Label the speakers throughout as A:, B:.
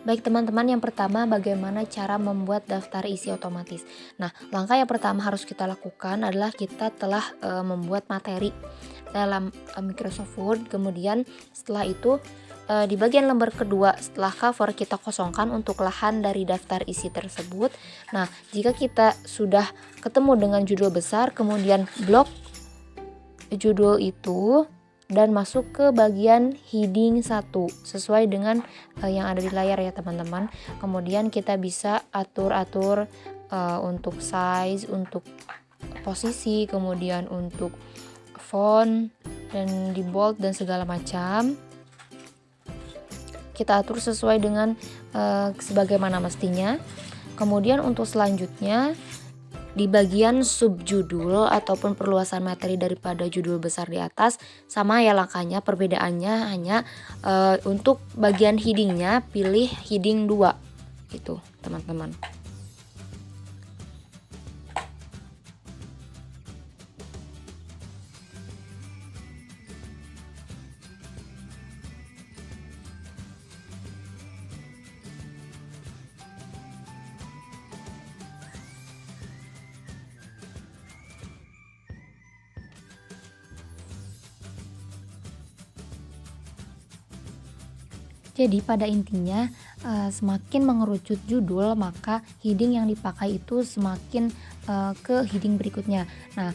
A: Baik teman-teman, yang pertama bagaimana cara membuat daftar isi otomatis. Nah, langkah yang pertama harus kita lakukan adalah kita telah membuat materi dalam Microsoft Word. Kemudian setelah itu di bagian lembar kedua setelah cover kita kosongkan untuk lahan dari daftar isi tersebut. Nah, jika kita sudah ketemu dengan judul besar, kemudian blok judul itu dan masuk ke bagian heading 1 sesuai dengan yang ada di layar ya teman-teman. Kemudian kita bisa atur-atur untuk size, untuk posisi, kemudian untuk font dan di bold dan segala macam. Kita atur sesuai dengan sebagaimana mestinya. Kemudian untuk selanjutnya di bagian subjudul ataupun perluasan materi daripada judul besar di atas sama ya langkahnya, perbedaannya hanya untuk bagian headingnya pilih heading 2 gitu teman-teman. Jadi pada intinya semakin mengerucut judul maka heading yang dipakai itu semakin ke heading berikutnya. Nah,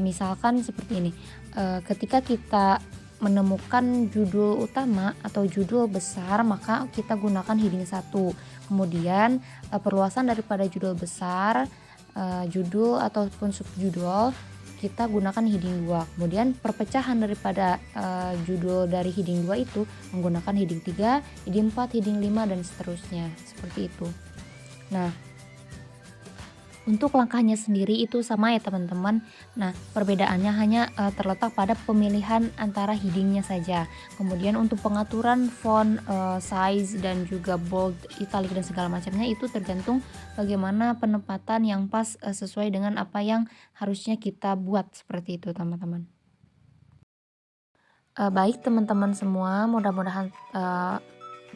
A: misalkan seperti ini, ketika kita menemukan judul utama atau judul besar maka kita gunakan heading 1. Kemudian perluasan daripada judul besar, judul ataupun subjudul kita gunakan heading 2. Kemudian perpecahan daripada judul dari heading 2 itu menggunakan heading 3, heading 4, heading 5 dan seterusnya. Seperti itu. Nah, untuk langkahnya sendiri itu sama ya teman-teman. Nah, perbedaannya hanya terletak pada pemilihan antara headingnya saja. Kemudian untuk pengaturan font, size dan juga bold, italic dan segala macamnya itu tergantung bagaimana penempatan yang pas sesuai dengan apa yang harusnya kita buat, seperti itu teman-teman. Baik teman-teman semua, mudah-mudahan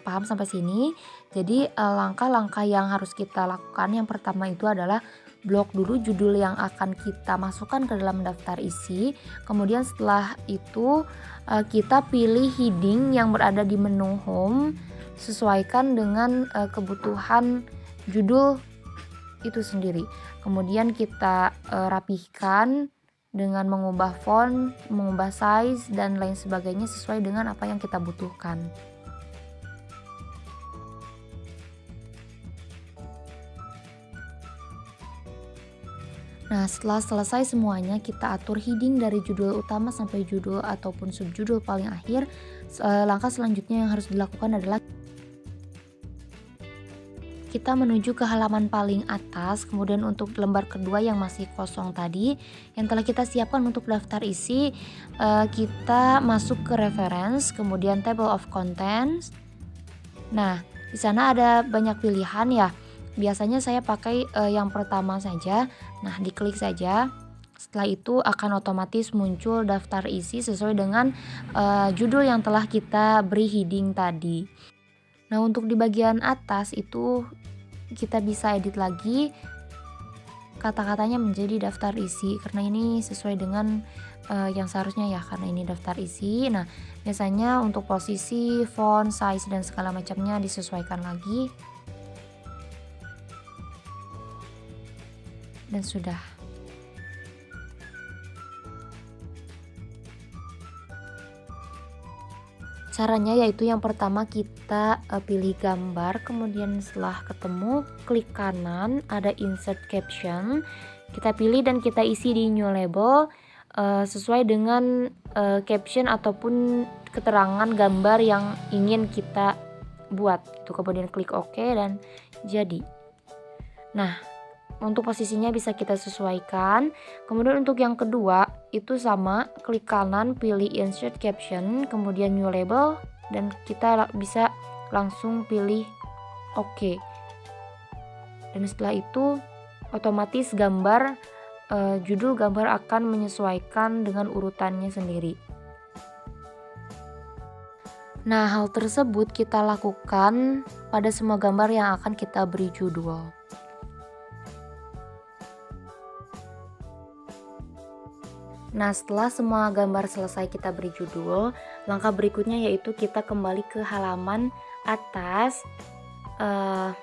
A: paham sampai sini. Jadi langkah-langkah yang harus kita lakukan yang pertama itu adalah blok dulu judul yang akan kita masukkan ke dalam daftar isi. Kemudian setelah itu kita pilih heading yang berada di menu home, sesuaikan dengan kebutuhan judul itu sendiri. Kemudian kita rapihkan dengan mengubah font, mengubah size dan lain sebagainya sesuai dengan apa yang kita butuhkan. Nah, setelah selesai semuanya, kita atur heading dari judul utama sampai judul ataupun subjudul paling akhir. Langkah selanjutnya yang harus dilakukan adalah kita menuju ke halaman paling atas, kemudian untuk lembar kedua yang masih kosong tadi, yang telah kita siapkan untuk daftar isi, kita masuk ke reference, kemudian table of contents. Nah, di sana ada banyak pilihan ya. Biasanya saya pakai yang pertama saja. Nah, diklik saja. Setelah itu akan otomatis muncul daftar isi sesuai dengan judul yang telah kita beri heading tadi. Nah, untuk di bagian atas itu kita bisa edit lagi kata-katanya menjadi daftar isi karena ini sesuai dengan yang seharusnya ya, karena ini daftar isi. Nah, biasanya untuk posisi, font, size dan segala macamnya disesuaikan lagi. Dan sudah. Caranya yaitu yang pertama kita pilih gambar, kemudian setelah ketemu klik kanan ada insert caption, kita pilih dan kita isi di new label sesuai dengan caption ataupun keterangan gambar yang ingin kita buat itu, kemudian klik OK dan jadi. Nah, untuk posisinya bisa kita sesuaikan. Kemudian untuk yang kedua itu sama, klik kanan pilih insert caption, kemudian new label dan kita bisa langsung pilih OK. Dan setelah itu otomatis judul gambar akan menyesuaikan dengan urutannya sendiri. Nah, hal tersebut kita lakukan pada semua gambar yang akan kita beri judul. Nah, setelah semua gambar selesai kita beri judul, langkah berikutnya yaitu kita kembali ke halaman atas. Eh,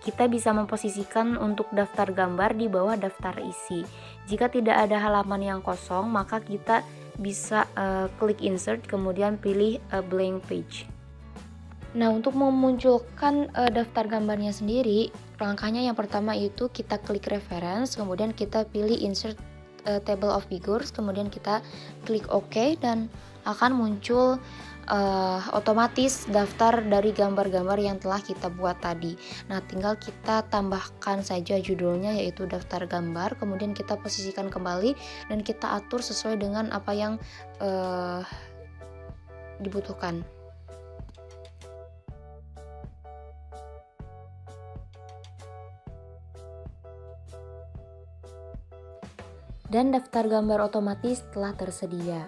A: kita bisa memposisikan untuk daftar gambar di bawah daftar isi. Jika tidak ada halaman yang kosong, maka kita bisa klik insert, kemudian pilih blank page. Nah, untuk memunculkan daftar gambarnya sendiri, langkahnya yang pertama itu kita klik reference, kemudian kita pilih insert table of figures, kemudian kita klik OK dan akan muncul otomatis daftar dari gambar-gambar yang telah kita buat tadi. Nah, tinggal kita tambahkan saja judulnya yaitu daftar gambar, kemudian kita posisikan kembali dan kita atur sesuai dengan apa yang dibutuhkan. Dan daftar gambar otomatis telah tersedia.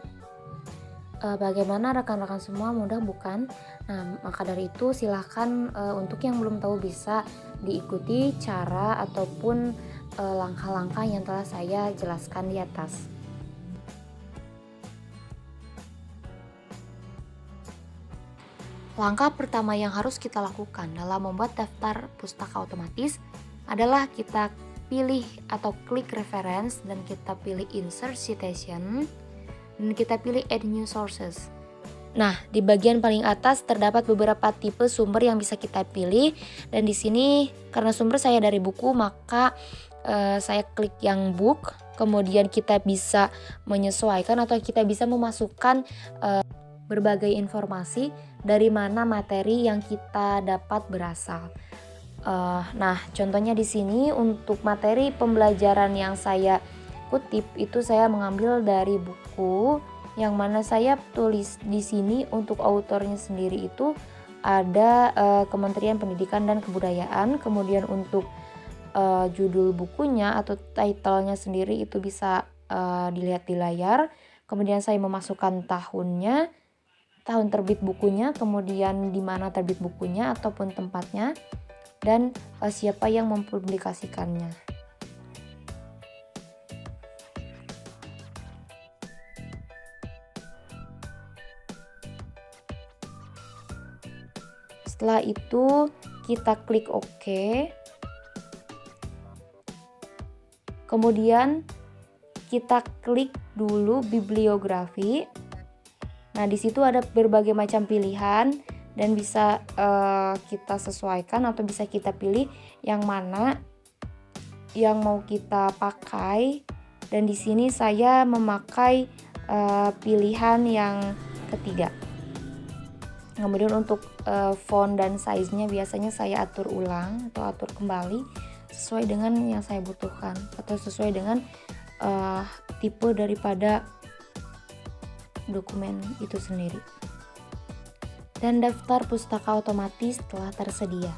A: Bagaimana rekan-rekan semua, mudah bukan? Nah, maka dari itu silahkan untuk yang belum tahu bisa diikuti cara ataupun langkah-langkah yang telah saya jelaskan di atas. Langkah pertama yang harus kita lakukan dalam membuat daftar pustaka otomatis adalah kita pilih atau klik reference dan kita pilih insert citation dan kita pilih add new sources. Nah, di bagian paling atas terdapat beberapa tipe sumber yang bisa kita pilih dan di sini karena sumber saya dari buku maka saya klik yang book, kemudian kita bisa menyesuaikan atau kita bisa memasukkan berbagai informasi dari mana materi yang kita dapat berasal. Nah, contohnya di sini untuk materi pembelajaran yang saya kutip itu saya mengambil dari buku yang mana saya tulis di sini untuk autornya sendiri itu ada Kementerian Pendidikan dan Kebudayaan. Kemudian untuk judul bukunya atau title-nya sendiri itu bisa dilihat di layar. Kemudian saya memasukkan tahunnya, tahun terbit bukunya, kemudian di mana terbit bukunya ataupun tempatnya, dan siapa yang mempublikasikannya. Setelah itu kita klik OK. Kemudian kita klik dulu bibliografi. Nah, di situ ada berbagai macam pilihan dan bisa kita sesuaikan atau bisa kita pilih yang mana yang mau kita pakai. Dan di sini saya memakai pilihan yang ketiga. Kemudian untuk font dan size-nya biasanya saya atur ulang atau atur kembali sesuai dengan yang saya butuhkan atau sesuai dengan tipe daripada dokumen itu sendiri. Dan daftar pustaka otomatis telah tersedia.